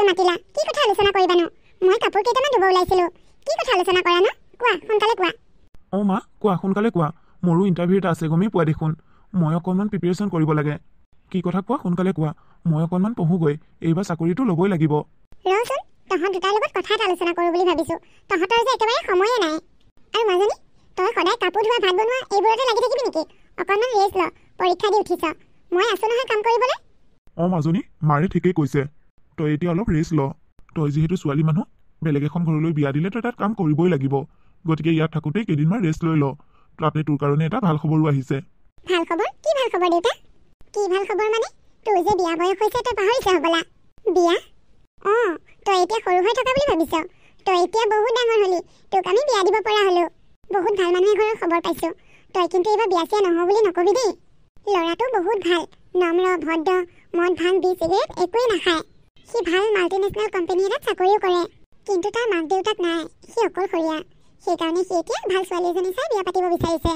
মাতিলা কি কথা আলোচনা কৰিবানো মই কাপোৰ কেইটামান ধুব ওলাইছিলো কি কথা আলোচনা কৰা না কোৱা সোনকালে কোৱা অ মা কোৱা সোনকালে কোৱা মোৰো ইণ্টাৰভিউ এটা আছে গমেই পোৱা দেখোন মই অকণমান প্ৰিপেৰেশ্যন কৰিব লাগে কি কথা কোৱা সোনকালে কোৱা মই অকণমান পঢ়োগৈ এইবাৰ চাকৰিটো ল'বই লাগিব ৰচোন তহঁত দুটাৰ লগত কথা এটা আলোচনা কৰোঁ বুলি ভাবিছো তহঁতৰ যে একেবাৰে সময়ে নাই আৰু মাজনী তই সদায় কাপোৰ ধোৱা ভাত বনোৱা এইবোৰতে লাগি থাকিবি নেকি অকণমান ৰেষ্ট ল পৰীক্ষা দি উঠিছ মই আছো নহয় কাম কৰিবলৈ অ মাজনী মাৰে ঠিকেই কৈছে তই এতিয়া অলপ ৰেষ্ট ল তই যিহেতু ছোৱালী মানুহ বেলেগ এখন ঘৰলৈ বিয়া দিলে তই তাত কাম কৰিবই লাগিব গতিকে ইয়াত থাকোঁতেই কেইদিনমান ৰেষ্ট লৈ ল তাতে তোৰ কাৰণে এটা ভাল খবৰো আহিছে ভাল খবৰ কি ভাল খবৰ দেউতা কি ভাল খবৰ মানে তোৰ যে বিয়া বয়স হৈছে তই পাহৰিছ হ'বলা বিয়া তই এতিয়া সৰু হৈ থকা বুলি ভাবিছ তই এতিয়া বহুত ডাঙৰ হলি তোক আমি বিয়া দিব পৰা হলো বহুত ভাল মানুহে ঘৰৰ খবৰ পাইছো তই কিন্তু এইবাৰ বিয়া চিয়া নহওঁ বুলি নকবি দেই ল'ৰাটো বহুত ভাল নম্ৰ ভদ্ৰ মদ ভাং বি চিগাৰেট একোৱেই নাখায় সি ভাল মাল্টিনেশ্যনেল কোম্পানী এটাত চাকৰিও কৰে কিন্তু তাৰ মাক দেউতাক নাই সি অকলশৰীয়া সেইকাৰণে সি এতিয়া ভাল ছোৱালী এজনী চাই বিয়া পাতিব বিচাৰিছে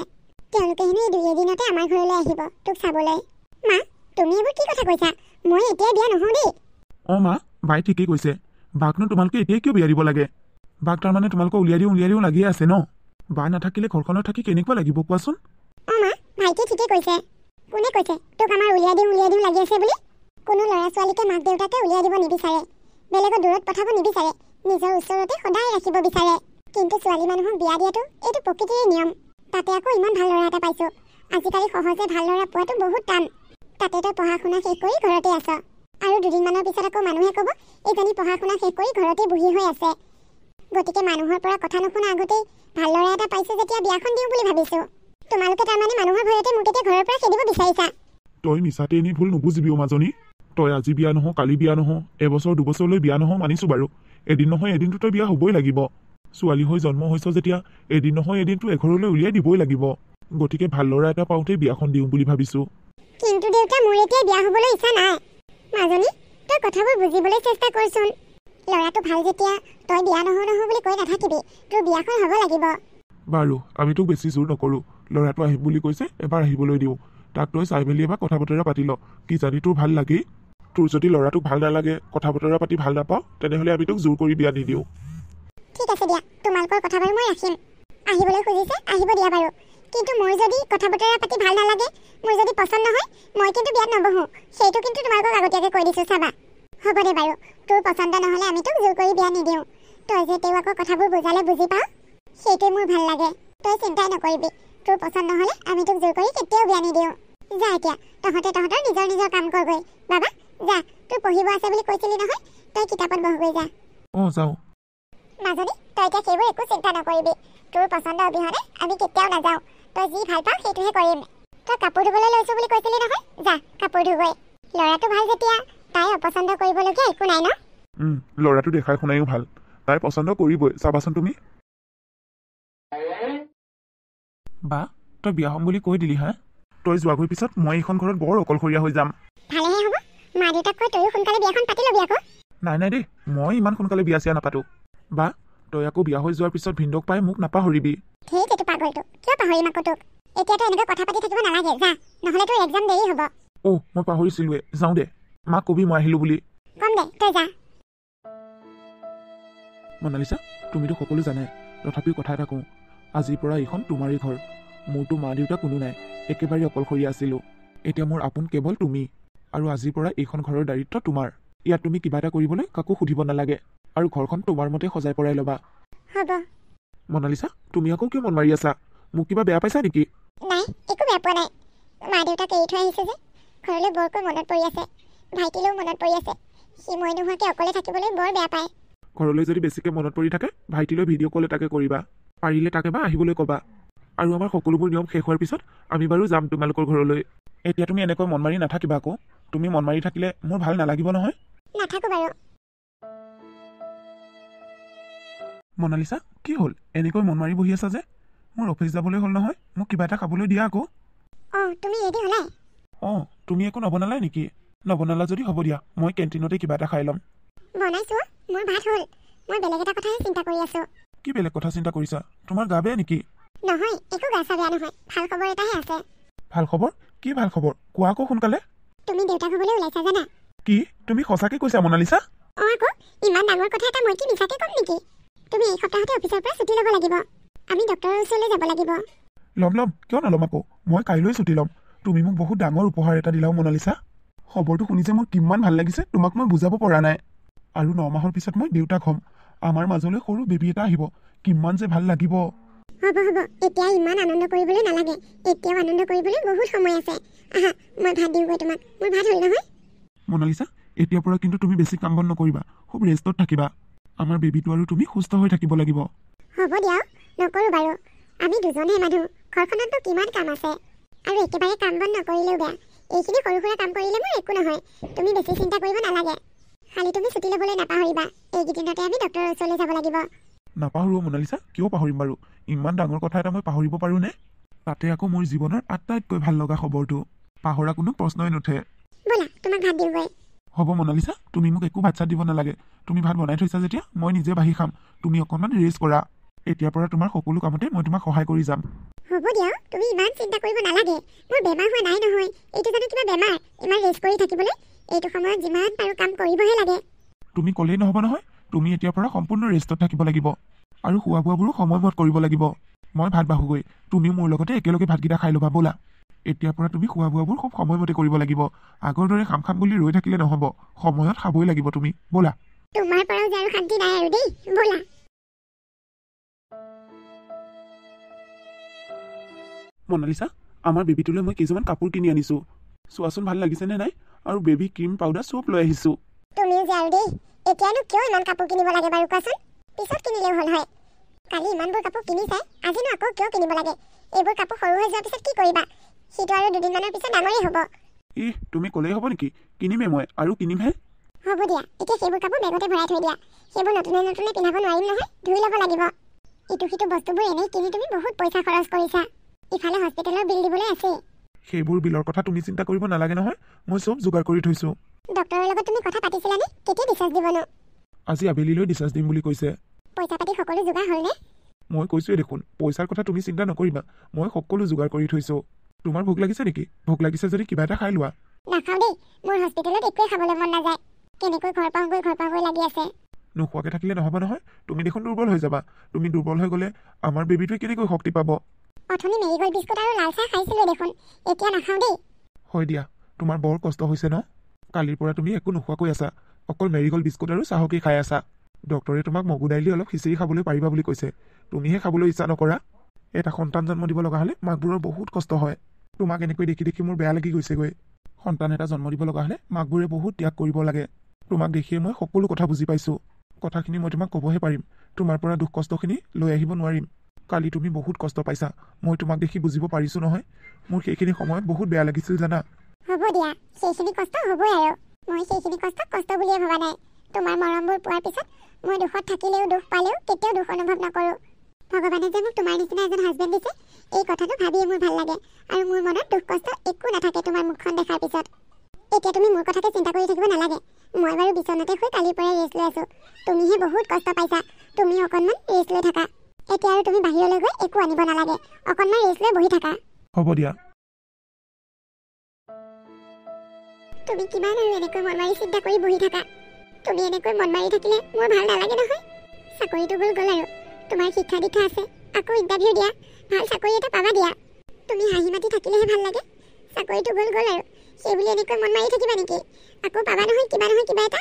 তেওঁলোকে হেনো এই 2 এদিনতে আমাৰ ঘৰলৈ আহিব তোক চাবলৈ মা তুমি এইবোৰ কি কথা কৈছা মই এতিয়া বিয়া নহওঁ দেই অ মা বাই ঠিকেই কৈছে বাকনো তোমালোকে এতিয়াই কিয় বিয়া দিব লাগে বাক তাৰমানে তোমালোকক উলিয়াই দিওঁ লাগিয়ে আছে ন বা নাথাকিলে ঘৰখনত থাকি কেনেকুৱা লাগিব কোৱাচোন মা ভাইটিয়ে ঠিকেই কৈছে কোনে কৈছে তোক আমাৰ উলিয়াই দিওঁ লাগি আছে বুলি কোনো ল'ৰা ছোৱালীকে মাক দেউতাকে উলিয়াই দিব নিবিচাৰে বেলেগৰ দূৰত পঠাব নিবিচাৰে নিজৰ ওচৰতে সদায় ৰাখিব বিচাৰে কিন্তু ছোৱালী মানুহক বিয়া দিয়াটো এইটো প্ৰকৃতিৰে নিয়ম তাতে আকৌ ইমান ভাল ল'ৰা এটা পাইছো আজিকালি সহজে ভাল ল'ৰা পোৱাটো বহুত টান তাতে তই পঢ়া শুনা শেষ কৰি ঘৰতে আছ আৰু দুদিনমানৰ পিছত আকৌ মানুহে ক'ব এইজনী পঢ়া শুনা শেষ কৰি ঘৰতে বহি হৈ আছে গতিকে মানুহৰ পৰা কথা নুশুনা আগতেই ভাল ল'ৰা এটা পাইছো যেতিয়া বিয়াখন দিওঁ বুলি ভাবিছো তোমালোকে তাৰমানে মানুহৰ ভয়তে মোক এতিয়া ঘৰৰ পৰা খেদিব বিচাৰিছা তই মিছাতে এনেই ভুল নুবুজিবি অ মাজনী তই আজি বিয়া নহওঁ কালি বিয়া নহওঁ এবছৰ দুবছৰলৈ বিয়া নহওঁ মানিছো বাৰু এদিন নহয় এদিনটো তই বিয়া হ'বই লাগিব ছোৱালী হৈ জন্ম হৈছ যেতিয়া এদিন নহয় এদিনটো এঘৰলৈ উলিয়াই দিবই লাগিব গতিকে ভাল ল'ৰা এটা পাওঁতেই বিয়াখন দিওঁ বুলি ভাবিছো কিন্তু দেউতা মোৰ এতিয়া বিয়া হ'বলৈ ইচ্ছা নাই মাজনী তই কথাবোৰ বুজিবলৈ চেষ্টা কৰচোন ল'ৰাটো ভাল যেতিয়া তই বিয়া নহওঁ বুলি কৈ নাথাকিবি তোৰ বিয়াখন হ'ব লাগিব বাৰু আমি তোক বেছি জোৰ নকৰোঁ ল'ৰাটো আহিম বুলি কৈছে এবাৰ আহিবলৈ দিওঁ তাক তই চাই মেলি এবাৰ কথা বতৰা পাতি ল কি জানি তোৰ ভাল লাগেই তোৰ যদি ল'ৰাটোক ভাল নালাগে কথা বতৰা পাতি ভাল নাপাওঁ তেনেহ'লে আমি তোক জোৰ কৰি বিয়া নিদিওঁ ঠিক আছে দিয়া তোমালোকৰ কথা বাৰু মই ৰাখিম আহিবলৈ খুজিছে আহিব দিয়া বাৰু কিন্তু মোৰ যদি কথা বতৰা পাতি ভাল নালাগে মোৰ যদি পচন্দ নহয় মই কিন্তু বিয়াত নবহোঁ সেইটো কিন্তু তোমালোকক আগতীয়াকৈ কৈ দিছোঁ চাবা হ'ব দে বাৰু তোৰ পচন্দ নহ'লে আমি তোক জোৰ কৰি বিয়া নিদিওঁ তই যে তেওঁ আকৌ কথাবোৰ বুজালে বুজি পাওঁ সেইটোৱে মোৰ ভাল লাগে তই চিন্তাই নকৰিবি তোৰ পচন্দ নহ'লে আমি তোক জোৰ কৰি কেতিয়াও বিয়া নিদিওঁ যা এতিয়া তহঁতৰ নিজৰ কাম কৰগৈ বাবা যা তোৰ পঢ়িব আছে বুলি কৈছিলি নহয় তই কিতাপত বহগৈ যা যাওঁ মাজনী তই এতিয়া সেইবোৰ একো চিন্তা নকৰিবি তোৰ পচন্দ অবিহনে আমি কেতিয়াও নাযাওঁ তই যি ভাল পাওঁ সেইটোহে কৰিম তই কাপোৰ ধুবলৈ লৈছোঁ বুলি কৈছিলি নহয় যা কাপোৰ ধুগৈ ল'ৰাটো ভাল যেতিয়া তাই অপচন্দ কৰিবলগীয়া একো নাই ন ল'ৰাটো দেখাই শুনায়ো ভাল তাই পচন্দ কৰিবই চাবাচোন তুমি বা তই বিয়া হ'ম বুলি কৈ দিলি হা তই যোৱাগৈ পিছত মই এইখন ঘৰত বৰ অকলশৰীয়া হৈ যাম ভালেহে হ'ব মা দেউতাক কৈ তয়ো সোনকালে বিয়াখন পাতি ল'বি আকৌ নাই দেই মই ইমান সোনকালে বিয়া চিয়া নাপাতো বা তই আকৌ বিয়া হৈ যোৱাৰ পিছত ভিন্দক পাই মোক নাপাহৰিবি সেইটো পাগলটো কিয় পাহৰিম আকৌ তোক এতিয়া তই এনেকৈ কথা পাতি থাকিব নালাগে যা নহ'লে তোৰ এক্সাম দেৰি হ'ব মই পাহৰিছিলোৱে যাওঁ দে মাক কবি মই আহিলোঁ বুলি কম দে তই যা মনালিছা তুমিতো সকলো জানাই তথাপিও কথা এটা কওঁ আজিৰ পৰা এইখন তোমাৰেই ঘৰ মোৰতো মা দেউতা কোনো নাই একেবাৰে অকলশৰীয়া আছিলোঁ এতিয়া মোৰ আপোন কেৱল তুমি আৰু আজিৰ পৰা এইখন ঘৰৰ দায়িত্ব তোমাৰ ইয়াত তুমি কিবা এটা কৰিবলৈ কাকো সুধিব নালাগে আৰু ঘৰখন তোমাৰ মতে সজাই পৰাই ল'বা হ'ব মনালিছা তুমি আকৌ কিয় মন মাৰি আছা মোক কিবা বেয়া পাইছা নেকি নাই একো বেয়া পোৱা নাই মা দেউতাক এৰি থৈ আহিছে যে ঘৰলৈ বৰকৈ মনত পৰি আছে ভাইটিলৈও মনত পৰি আছে সি মই নোহোৱাকৈ অকলে থাকিবলৈ বৰ বেয়া পায় ঘৰলৈ যদি বেছিকৈ মনত পৰি থাকে ভাইটিলৈ ভিডিঅ' কল এটাকে কৰিবা পাৰিলে তাকে বা আহিবলৈ ক'বা আৰু আমাৰ সকলোবোৰ নিয়ম শেষ হোৱাৰ পিছত আমি বাৰু যাম তোমালোকৰ ঘৰলৈ এতিয়া তুমি এনেকৈ মন মাৰি নাথাকিবা আকৌ তুমি মন মাৰি থাকিলে মোৰ ভাল নালাগিব নহয় নাথাকো বাৰু মনালিছা কি হ'ল এনেকৈ মন মাৰি বহি আছা যে মোৰ অফিচ যাবলৈ হ'ল নহয় মোক কিবা এটা খাবলৈ দিয়া আকৌ তুমি ৰেডি হ'লাই তুমি একো নবনালাই নেকি নবনালা যদি হ'ব দিয়া মই কেণ্টিনতে কিবা এটা খাই ল'ম বনাইছো মোৰ ভাত হ'ল মই বেলেগ এটা কথাহে চিন্তা কৰি আছো কি বেলেগ কথা চিন্তা কৰিছা তোমাৰ গা বেয়া নেকি নহয় একো গা চা বেয়া নহয় ভাল খবৰ এটাহে আছে ভাল খবৰ কি ভাল খবৰ কোৱা আকৌ সোনকালে তুমি দেউতাক হ'বলৈ ওলাইছা জানা কি তুমি সঁচাকৈ কৈছা মনালিছা আকৌ ইমান ডাঙৰ কথা এটা মই কি মিছাকে ক'ম নেকি? তুমি এই সপ্তাহতে অফিচৰ পৰা ছুটি ল'ব লাগিব। আমি ডক্টৰৰ ওচৰলৈ যাব লাগিব। ল'ম কিয় নল'ম আকৌ? মই কাইলৈ ছুটি ল'ম। তুমি মোক বহুত ডাঙৰ উপহাৰ এটা দিলাও মনালিছা। খবৰটো শুনি যে মোৰ কিমান ভাল লাগিছে তোমাক মই বুজাব পৰা নাই। আৰু 9 মাহৰ পিছত মই দেউতাক হ'ম। আমাৰ মাজলৈ সৰু বেবী এটা আহিব। কিমান যে ভাল লাগিব। হ'ব এতিয়া ইমান আনন্দ কৰিবলৈ নালাগে। এতিয়াও আনন্দ কৰিবলৈ বহুত সময় আছে। আহা মই ভাত দিওঁগৈ তোমাক। মোৰ ভাত হ'ল নহয়? মনালিছা, এতিয়াৰ পৰা কিন্তু তুমি বেছি কাম বন নকৰিবা। খুব ৰেষ্টত থাকিবা। আমাৰ বেবীটো আৰু তুমি সুস্থ হৈ থাকিব লাগিব। হ'ব দিয়া, নকৰোঁ বাৰু। আমি দুজনহে মানুহ। ঘৰখনততো কিমান কাম আছে। আৰু একেবাৰে কাম বন নকৰিলেও বেয়া। এইখিনি সৰু সুৰা কাম কৰিলে মোৰ একো নহয়। তুমি বেছি চিন্তা কৰিব নালাগে। খালি তুমি ছুটি ল'বলৈ নাপাহৰিবা। এইকেইদিনতে আমি ডক্টৰৰ ওচৰলৈ যাব লাগিব। নাপাহৰোঁ মনালিছা, কিয় পাহৰিম বাৰু? ইমান ডাঙৰ কথা এটা মই পাহৰিব পাৰোঁনে? তাতে আকৌ মোৰ জীৱনৰ আটাইতকৈ ভাল লগা খবৰটো। পাহৰা কোনো প্ৰশ্নই নুঠে। ব'লা তোমাক ভাত দিওঁগৈ। হ'ব মনালিছা, তুমি মোক একো ভাত চাত দিব নালাগে। তুমি ভাত বনাই থৈছা যেতিয়া মই নিজে বাঢ়ি খাম। তুমি অকণমান ৰেষ্ট কৰা। এতিয়াৰ পৰা তোমাৰ সকলো কামতে মই তোমাক সহায় কৰি যাম। হ'ব দিয়া, তুমি ইমান চিন্তা কৰিব নালাগে। মোৰ বেমাৰ হোৱা নাই নহয়। এইটো জানো কিবা বেমাৰ? ইমান ৰেষ্ট কৰি থাকিবলৈ? এইটো সময়ত যিমান পাৰোঁ কাম কৰিবহে লাগে। তুমি ক'লেই নহ'ব নহয়। তুমি এতিয়াৰ পৰা সম্পূৰ্ণ ৰেষ্টত থাকিব লাগিব। আৰু খোৱা বোৱাবোৰো সময়মত কৰিব লাগিব। মই ভাত বাঢ়োগৈ। তুমিও মোৰ লগতে একেলগে ভাতকেইটা খাই ল'বা ব'লা। এতিয়াৰ পৰা তুমি খোৱা বোৱাবোৰ খুব সময়মতে কৰিব লাগিব। আগৰ দৰে খাম বুলি ৰৈ থাকিলে নহ'ব। সময়ত খাবই লাগিব তুমি। ব'লা। তোমাৰ পৰাও যে আৰু শান্তি নাই আৰু দেই। ব'লা। মনালিছা, আমাৰ বেবীটোলৈ মই কেইযোৰমান কাপোৰ কিনি আনিছোঁ। চোৱাচোন ভাল লাগিছেনে নাই? আৰু বেবী ক্ৰীম পাউডাৰ চব লৈ আহিছোঁ। তুমিও যে আৰু দেই। এতিয়ানো কিয় ইমান কাপোৰ কিনিব লাগে বাৰু কোৱাচোন? পিছত কিনিলেও হ'ল হয়। কালি ইমানবোৰ কাপোৰ কিনিছাই, আজিনো আকৌ কিয় কিনিব লাগে? এইবোৰ কাপোৰ সৰু হৈ যোৱাৰ পিছত কি কৰিবা? সিটো আৰু দুদিনমানৰ পিছত ডাঙৰেই হ'ব। তুমি ক'লেই হ'ব নেকি? কিনিমেই মই আৰু কিনিমহে। হ'ব দিয়া, এতিয়া সেইবোৰ কাপোৰ বেগতে ভৰাই থৈ দিয়া। সেইবোৰ নতুনে পিন্ধাব নোৱাৰিম নহয়, ধুই ল'ব লাগিব। ইটো সিটো বস্তুবোৰ এনেই কিনি তুমি বহুত পইচা খৰচ কৰিছা। ইফালে হস্পিটেলৰ বিল দিবলৈ আছেই। সেইবোৰ বিলৰ কথা তুমি চিন্তা কৰিব নালাগে নহয়। মই চব যোগাৰ কৰি থৈছোঁ। ডক্টৰৰ লগত তুমি কথা পাতিছিলানে? কেতিয়া ডিচাৰ্জ দিবনো? আজি আবেলিলৈ ডিচাৰ্জ দিম বুলি কৈছে। পইচা পাতি সকলো যোগাৰ হ'লনে? মই কৈছোঁৱে দেখোন, পইচাৰ কথা তুমি চিন্তা নকৰিবা। মই সকলো যোগাৰ কৰি থৈছোঁ। তোমাৰ ভোক লাগিছে নেকি? ভোক লাগিছে যদি কিবা এটা খাই লোৱা। নাখাওঁ দেই, মোৰ হস্পিটেলত একোৱে খাবলৈ মন নাযায়। কেনেকৈ ঘৰ পাওঁগৈ লাগি আছে। নোখোৱাকৈ থাকিলে নহ'ব নহয়। তুমি দেখোন দুৰ্বল হৈ যাবা। তুমি দুৰ্বল হৈ গ'লে আমাৰ বেবীটোৱে কেনেকৈ শক্তি পাব? অথনি মেৰিগ'ল্ড বিস্কুট আৰু লাল চাহ খাইছিলোঁ দেখোন। এতিয়া নাখাওঁ দেই। হয় দিয়া, তোমাৰ বৰ কষ্ট হৈছে ন? কালিৰ পৰা তুমি একো নোখোৱাকৈ আছা। অকল মেৰিগ'ল্ড বিস্কুট আৰু চাহকেই খাই আছা। ডক্টৰে তোমাক মগু দাইল দি অলপ খিচিৰি খাবলৈ পাৰিবা বুলি কৈছে। তুমিহে খাবলৈ ইচ্ছা নকৰা। এটা সন্তান জন্ম দিব লগা হ'লে মাকবোৰৰ বহুত কষ্ট হয়। তোমাক এনেকৈ দেখি মোৰ বেয়া লাগি গৈছেগৈ। সন্তান এটা জন্ম দিব লগা হ'লে মাকবোৰে বহুত ত্যাগ কৰিব লাগে। তোমাক দেখিয়ে মই সকলো কথা বুজি পাইছোঁ। কথাখিনি মই তোমাক ক'বহে পাৰিম। তোমাৰ পৰা দুখ কষ্টখিনি লৈ আহিব নোৱাৰিম। কালি তুমি বহুত কষ্ট পাইছা। মই তোমাক দেখি বুজিব পাৰিছোঁ নহয়। মোৰ সেইখিনি সময়ত বহুত বেয়া লাগিছিল জানা। হ'ব দিয়া, সেইখিনি কষ্ট হ'বই আৰু। মই সেইখিনি কষ্ট বুলিয়ে ভবা নাই। তোমাৰ মৰমবোৰ পোৱাৰ পিছত মই দুখত থাকিলেও দুখ পালেও কেতিয়াও দুখ অনুভৱ নকৰোঁ। ভগৱানে যে মোক তোমাৰ নিচিনা এজন হাজবেণ্ড দিছে, এই কথাটো ভাবিয়ে মোৰ ভাল লাগে। আৰু মোৰ মনত দুখ কষ্ট একো নাথাকে তোমাৰ মুখখন দেখাৰ পিছত। এতিয়া তুমি মোৰ কথাকে চিন্তা কৰি থাকিব নালাগে। মই বাৰু বিচনাতে শুই কালিৰ পৰাই ৰেষ্ট লৈ আছোঁ। তুমিহে বহুত কষ্ট পাইছা। তুমি অকণমান ৰেষ্ট লৈ থাকা। এতিয়া আৰু তুমি বাহিৰলৈ গৈ একো আনিব নালাগে। অকণমান ৰেষ্ট লৈ বহি থাকা। হ'ব দিয়া। তুমি কিমান আৰু এনেকৈ মন মাৰি চিন্তা কৰি বহি থাকা? তুমি এনেকৈ মন মাৰি থাকিলে মোৰ ভাল নালাগে নহয়। চাকৰিটো গ'ল আৰু। তোমাৰ শিক্ষা দীক্ষা আছে। আকৌ ইণ্টাৰভিউ দিয়া। ভাল চাকৰি এটা পাবা দিয়া। তুমি হাঁহি মাতি থাকিলেহে ভাল লাগে। চাকৰিটো গ'ল আৰু। সেইবুলি এনেকৈ মন মাৰি থাকিবা নেকি? আকৌ পাবা নহয় কিবা এটা।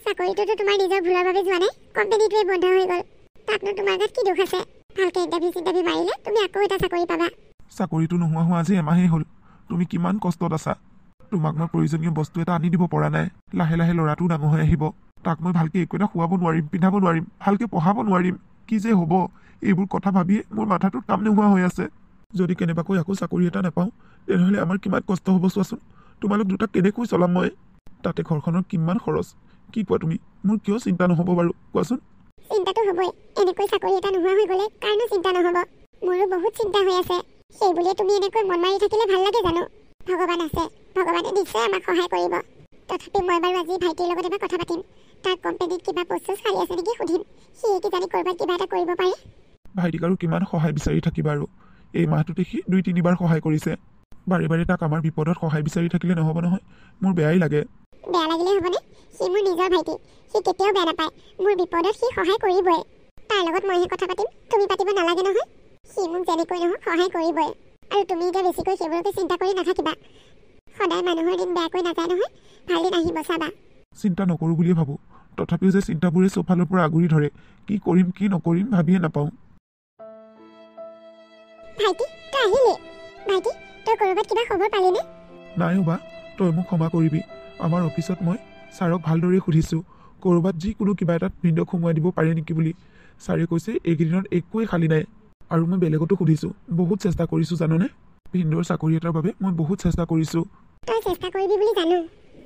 চাকৰিটোতো তোমাৰ নিজৰ ভুলৰ বাবে যোৱা নাই। কোম্পানীটোৱে বন্ধ হৈ গ'ল। তাতনো তোমাৰ গাত কি দুখ আছে? ভালকৈ ইণ্টাৰভিউ মাৰিলে তুমি আকৌ এটা চাকৰি পাবা। চাকৰিটো নোহোৱা হোৱা আজি এমাহেই হ'ল। তুমি কিমান কষ্টত আছা। তোমাক মই প্ৰয়োজনীয় বস্তু এটা আনি দিব পৰা নাই। লাহে লাহে ল'ৰাটোও ডাঙৰ হৈ আহিব। তাক মই ভালকৈ একো এটা খুৱাব নোৱাৰিম, পিন্ধাব নোৱাৰিম, ভালকৈ পঢ়াব নোৱাৰিম। কি যে হ'ব? এইবোৰ কথা ভাবিয়ে মোৰ মাথাটোত কাম নোহোৱা হৈ আছে। যদি কেনেবাকৈ আকৌ চাকৰি এটা নাপাওঁ, তেনেহ'লে আমাৰ কিমান কষ্ট হ'ব চোৱাচোন। তোমালোক দুটাক কেনেকৈ চলাম মই? তাতে ঘৰখনৰ কিমান খৰচ। কি কোৱা তুমি? মোৰ কিয় চিন্তা নহ'ব বাৰু কোৱাচোন? চিন্তাটো হ'বই। এনেকৈ চাকৰি এটা নোহোৱা হৈ গ'লে কাৰণো চিন্তা নহ'ব? মোৰো বহুত চিন্তা হৈ আছে। সেইবুলিয়ে তুমি এনেকৈ মন মাৰি থাকিলে ভাল লাগে জানো? ভগৱান আছে। ভগৱানে নিশ্চয় আমাক সহায় কৰিব। তথাপি মই বাৰু আজি ভাইটিৰ লগত এবাৰ কথা পাতিম। তাৰ কোম্পানীত কিবা পষ্ট খালী আছে নেকি সুধিম। সি কিজানি ক'ৰবাত কিবা এটা কৰিব পাৰে। ভাইটিক আৰু কিমান সহায় বিচাৰি থাকিবা আৰু? এই মাহটোতে সি 2-3 বাৰ সহায় কৰিছে। বাৰে বাৰে তাক আমাৰ বিপদত সহায় বিচাৰি থাকিলে নহ'ব নহয়। মোৰ বেয়াই লাগে। বেয়া লাগিলে হ'বনে? সি মোৰ নিজৰ ভাইটি, সি কেতিয়াও বেয়া নাপায়। মোৰ বিপদত সি সহায় কৰিবই। তাৰ লগত মইহে কথা পাতিম, তুমি পাতিব নালাগে নহয়। সি মোক যেনেকৈ নহওক সহায় কৰিবই। আৰু তুমি এতিয়া বেছিকৈ সেইবোৰকে চিন্তা কৰি নাথাকিবা। সদায় মানুহৰ দিন বেয়াকৈ নাযায় নহয়, ভাল দিন আহিব চাবা। চিন্তা নকৰোঁ বুলিয়ে ভাবোঁ, তথাপিও যে চিন্তাবোৰে চৌফালৰ পৰা আগুৰি ধৰে। কি কৰিম কি নকৰিম ভাবিয়ে নাপাওঁ। ভাইটি তই আহিলি? ভাইটি তই ক'ৰবাত কিবা খবৰ পালিনে? নাই বা, তই মোক ক্ষমা কৰিবি। আমাৰ অফিচত মই ছাৰক ভালদৰে সুধিছোঁ ক'ৰবাত যিকোনো কিবা এটাত ভিনদেউক সোমোৱাই দিব পাৰে নেকি বুলি। ছাৰে কৈছে এইকেইদিনত একোৱেই খালী নাই। আৰু মই বেলেগতো সুধিছোঁ, বহুত চেষ্টা কৰিছোঁ জাননে। ভিনদেউৰ চাকৰি এটাৰ বাবে মই বহুত চেষ্টা কৰিছোঁ। তই চেষ্টা কৰিবি বুলি জানো,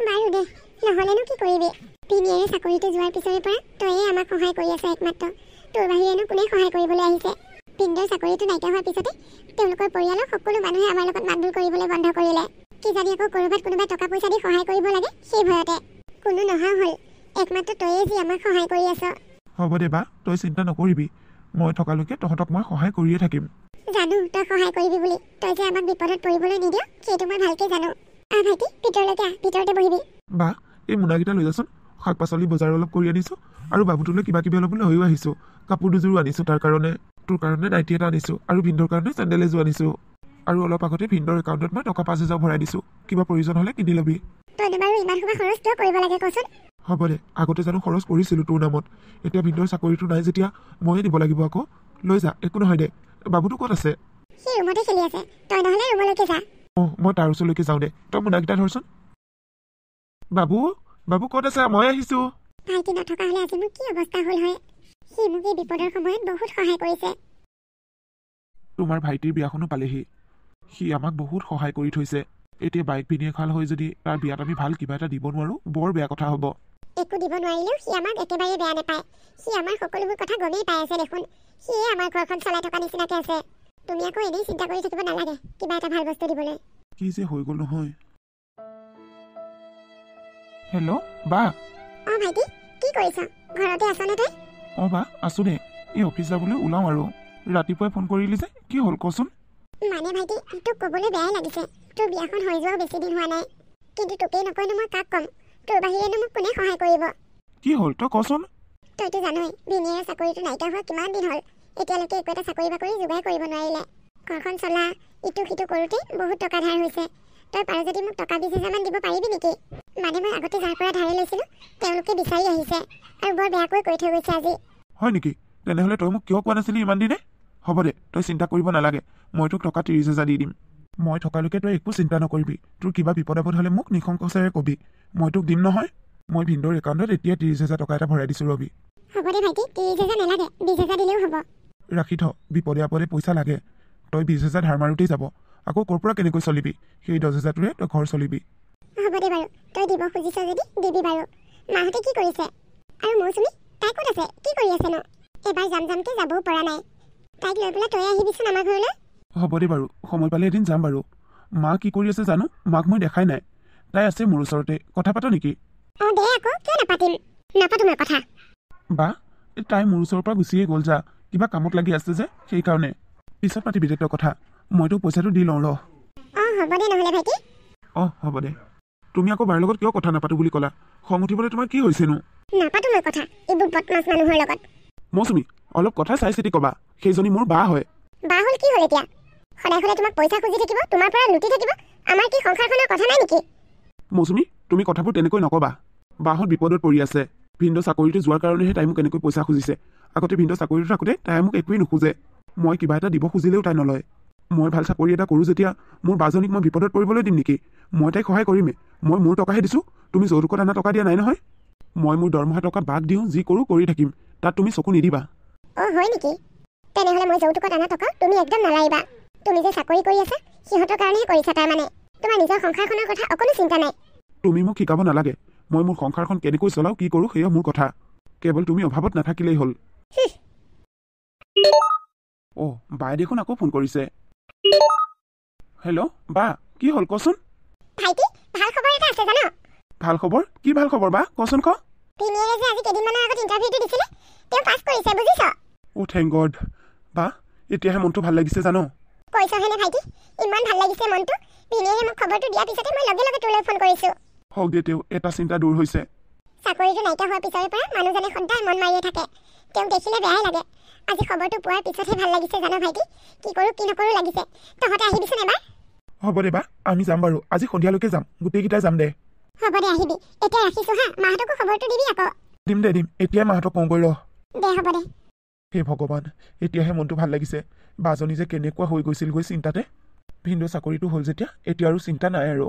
বাৰু দে, নহ'লেনো কি কৰিবি। ভিনিয়েৰে চাকৰিটো যোৱাৰ পিছৰে পৰা তইয়ে আমাক সহায় কৰি আছ একমাত্ৰ। তোৰ বাহিৰেনো কোনে সহায় কৰিবলৈ আহিছে? ভিনদেউৰ চাকৰিটো নাইকিয়া হোৱাৰ পিছতে তেওঁলোকৰ পৰিয়ালৰ সকলো মানুহে আমাৰ লগত মাতবোল কৰিবলৈ বন্ধ কৰিলে। কিজানি আকৌ ক'ৰবাত কোনোবাই টকা পইচা দি সহায় কৰিব লাগে, সেই ভয়তে। কোনো নহা হ'ল, একমাত্ৰ তইয়ে যি আমাক সহায় কৰি আছ। হ'ব দে বা, তই চিন্তা নকৰিবি। মই থকালৈকে তহঁতক মই সহায় কৰিয়ে থাকিম। জানো তই সহায় কৰিবি বুলি, তই যে আমাক বিপদত পৰিবলৈ নিদিয় সেইটো মই ভালকৈ জানো। ভাইটি ভিতৰলৈকে আহ, ভিতৰতে বহিবি। বা এই মোনাকেইটা লৈ যাচোন। শাক পাচলি বজাৰ অলপ কৰি আনিছোঁ আৰু বাবুটোলৈ কিবা কিবি অলপ লৈও আহিছোঁ। কাপোৰ দুযোৰো আনিছোঁ তাৰ কাৰণে। তোৰ কাৰণে নাইটি এটা আনিছোঁ আৰু ভিনদেউৰ কাৰণে চেণ্ডেল এযোৰ আনিছোঁ। আৰু অলপ আগতে ভিনদেউৰ একাউণ্টত মই টকা 5,000 ভৰাই দিছোঁ। কিবা প্ৰয়োজন হ'লে কিনি ল'বি। তইনো বাৰু ইমান সোপা খৰচ কিয় কৰিব লাগে কচোন? হ'ব দে, আগতে জানো খৰচ কৰিছিলোঁ তোৰ নামত। এতিয়া ভিনদেউৰ চাকৰিটো নাই যেতিয়া ময়ে দিব লাগিব আকৌ। লৈ যা, একো নহয় দে। বাবুটো ক'ত আছে? সি ৰুমতে খেলি আছে, তই নহ'লে ৰুমলৈকে যা। মই তাৰ ওচৰলৈকে যাওঁ দে, তই মোনাকেইটা ধৰচোন। বাবু বাবু ক'ত আছে? মই আহিছোঁ। ভাইটি নথকা হ'লে আজি মোৰ কি অৱস্থা হ'ল হয়। সি মোক এই বিপদৰ সময়ত বহুত সহায় কৰিছে। তোমাৰ ভাইটিৰ বিয়াখনো পালেহি। সি আমাক বহুত সহায় কৰি থৈছে। এতিয়া বাইক ভিনিয়েক খাল হৈ যদি তাৰ বিয়াত আমি ভাল কিবা এটা দিব নোৱাৰোঁ, বৰ বেয়া কথা হ'ব। একো দিব নোৱাৰিলেও সি আমাক একেবাৰে বেয়া নাপায়। সি আমাৰ সকলোবোৰ কথা গমেই পাই আছে দেখোন। সিয়ে আমাৰ ঘৰখন চলাই থকা নিচিনাকৈ আছে। তুমি আকৌ এনেই চিন্তা কৰি থাকিব নালাগে কিবা এটা ভাল বস্তু দিবলৈ। কি যে হৈ গ'ল নহয়। হেল্ল' বা। ভাইটি কি কৰিছ? ঘৰতে আছনে তই? বা আছোঁ দে, এই অফিচ যাবলৈ ওলাওঁ আৰু। ৰাতিপুৱাই ফোন কৰিলি যে, কি হ'ল কচোন? মানে ভাইটি তোক ক'বলৈ বেয়াই লাগিছে। তোৰ বিয়াখন হৈ যোৱাও বেছি দিন হোৱা নাই, কিন্তু তোকেই নকয়নো মই কাক ক'ম? তোৰ বাহিৰেনো মোক কোনে সহায় কৰিব? কি হ'ল তই কচোন? তইতো জানই ভিনিয়েৰ চাকৰিটো নাইকিয়া হোৱা কিমান দিন হ'ল। এতিয়ালৈকে একো এটা চাকৰি বাকৰি যোগাৰ কৰিব নোৱাৰিলে। ঘৰখন চলা ইটো সিটো কৰোঁতে বহুত টকা ধাৰ হৈছে। তই পাৰ যদি মোক টকা 20,000 মান দিব পাৰিবি নেকি? মানে মই আগতে যাৰ পৰা ধাৰে লৈছিলোঁ তেওঁলোকে বিচাৰি আহিছে আৰু বৰ বেয়াকৈ কৰি থৈ গৈছে আজি। হয় নেকি? তেনেহ'লে তই মোক কিয় কোৱা নাছিলি ইমান দিনে? হ'ব দে, তই চিন্তা কৰিব নালাগে। মই তোক টকা 30,000 দি দিম। মই থকালৈকে তই একো চিন্তা নকৰিবি। তোৰ কিবা বিপদ আপদ হ'লে মোক নিসংকোচেৰে কবি, মই তোক দিম নহয়। মই ভিনদেউৰ একাউণ্টত এতিয়া 30,000 টকা এটা ভৰাই দিছোঁ ৰবি। হ'ব দে ভাইটি, 30,000 নালাগে, 20,000 দিলেও হ'ব। ৰাখি থ, বিপদে আপদে পইচা লাগে। তই 20,000 ধাৰ মাৰোঁতেই যাব, আকৌ ক'ৰ পৰা কেনেকৈ চলিবি? সেই 10,000টোৰে তই ঘৰ চলিবি। হ'ব দে বাৰু, তই দিব খুজিছ যদি দিবি বাৰু। মাহঁতে কি কৰিছে? আৰু মৌচুমী তাই ক'ত আছে? কি কৰি আছে ন? এবাৰ যামকে যাবও পৰা নাই। তাইক লৈ পেলাই তই আহিবিচোন আমাৰ ঘৰলৈ। হ'ব দে বাৰু, সময় পালে এদিন যাম বাৰু। মা কি কৰি আছে জানো, মাক মই দেখাই নাই। তাই আছে মোৰ ওচৰতে, কথা পাত নেকি? দে আকৌ, কিয় নাপাতিম? নাপাতো মই কথা। বা তাই মোৰ ওচৰৰ পৰা গুচিয়ে গ'ল যা, কিবা কামত লাগি আছে যে সেইকাৰণে। পিছত পাতিবি দে তই কথা, মইতো পইচাটো দি লওঁ ৰ। হ'ব দে নহ'লে ভাইটি। হ'ব দে। তুমি আকৌ বাৰ লগত কিয় কথা নাপাতো বুলি ক'লা? খং উঠিবলৈ তোমাৰ কি হৈছেনো? নাপাতো মই কথা এইবোৰ বদমাছ মানুহৰ লগত। মৌচুমী অলপ কথা চাই চিতি ক'বা, সেইজনী মোৰ বা হয়। বা হ'ল কি হ'ল এতিয়া? সদায় সদায় তোমাক পইচা খুজি থাকিব, তোমাৰ পৰা লুটি থাকিব। আমাৰ কি সংসাৰখনৰ কথা নাই নেকি? মৌচুমী তুমি কথাবোৰ তেনেকৈ নক'বা। বাহঁত বিপদত পৰি আছে। ভিনদেউ চাকৰিটো যোৱাৰ কাৰণেহে তাই মোক এনেকৈ পইচা খুজিছে। আগতে ভিনদেউ চাকৰিটো থাকোঁতে তাই মোক একোৱেই নোখোজে। মই কিবা এটা দিব খুজিলেও তাই নলয়। মই ভাল চাকৰি এটা কৰোঁ যেতিয়া মোৰ বাজনীক মই বিপদত পৰিবলৈ দিম নেকি? মই তাইক সহায় কৰিমেই। মই মোৰ টকাহে দিছোঁ, তুমি যৌতুকত আনা টকা দিয়া নাই নহয়। মই মোৰ দৰমহা টকা বাক দিওঁ, যি কৰোঁ কৰি থাকিম, তাত তুমি চকু নিদিবা। হয় নেকি? তেনেহ'লে মই যৌতুকত আনা টকা তুমি একদম নালাৰিবা। তুমি যে চাকৰি কৰি আছা সিহঁতৰ কাৰণেহে কৰিছা, তাৰমানে তোমাৰ নিজৰ সংসাৰখনৰ কথা অকণো চিন্তা নাই। তুমি মোক শিকাব নালাগে। মই মোৰ সংসাৰখন কেনেকৈ চলাওঁ, কি কৰোঁ সেয়া মোৰ কথা। কেৱল তুমি অভাৱত নাথাকিলেই হ'ল। বাই দেখোন আকৌ ফোন কৰিছে। হেল্ল' বা, কি হ'ল কচোন? ভাইটি ভাল খবৰ এটা আছে জানো? ভাল খবৰ? কি ভাল খবৰ বা, কচোন ক। ভিনিয়েৰে যে আজি কেইদিনমানৰ আগত ইণ্টাৰভিউটো দিছিলে, তেওঁ পাছ কৰিছে, বুজিছ? Thank god. বা এতিয়াহে মনটো ভাল লাগিছে জানো? কৈছহেনে ভাইটি, ইমান ভাল লাগিছে মনটো। ভিনিয়েৰে মোক খবৰটো দিয়াৰ পিছতে মই লগে লগে তোলৈ ফোন কৰিছোঁ। হওক দে তেওঁ এটা চিন্তা দূৰ হৈছে চাকৰিটো নাইকিয়া হোৱাৰ পিছৰে পৰা মানুহজনে সদায় মন মাৰিয়ে থাকে তেওঁক দেখিলে বেয়াই লাগে আজি খবৰটো পোৱাৰ পিছতহে ভাল লাগিছে জানো ভাইটি কি কৰোঁ কি নকৰোঁ লাগিছে তহঁতে আহিবিচোন এবাৰ হ'ব দে বা আমি যাম বাৰু আজি সন্ধিয়ালৈকে যাম গোটেইকেইটাই যাম দে হ'ব দে আহিবি এতিয়া ৰাখিছোঁ হা মাহঁতকো খবৰটো দিবি আকৌ দিম এতিয়াই মাহঁতক কওঁগৈ ৰহ দে হ'ব দে হে ভগৱান এতিয়াহে মনটো ভাল লাগিছে বাজনী যে কেনেকুৱা হৈ গৈছিলগৈ চিন্তাতে ভিনদেউ চাকৰিটো হ'ল যেতিয়া এতিয়া আৰু চিন্তা নাই আৰু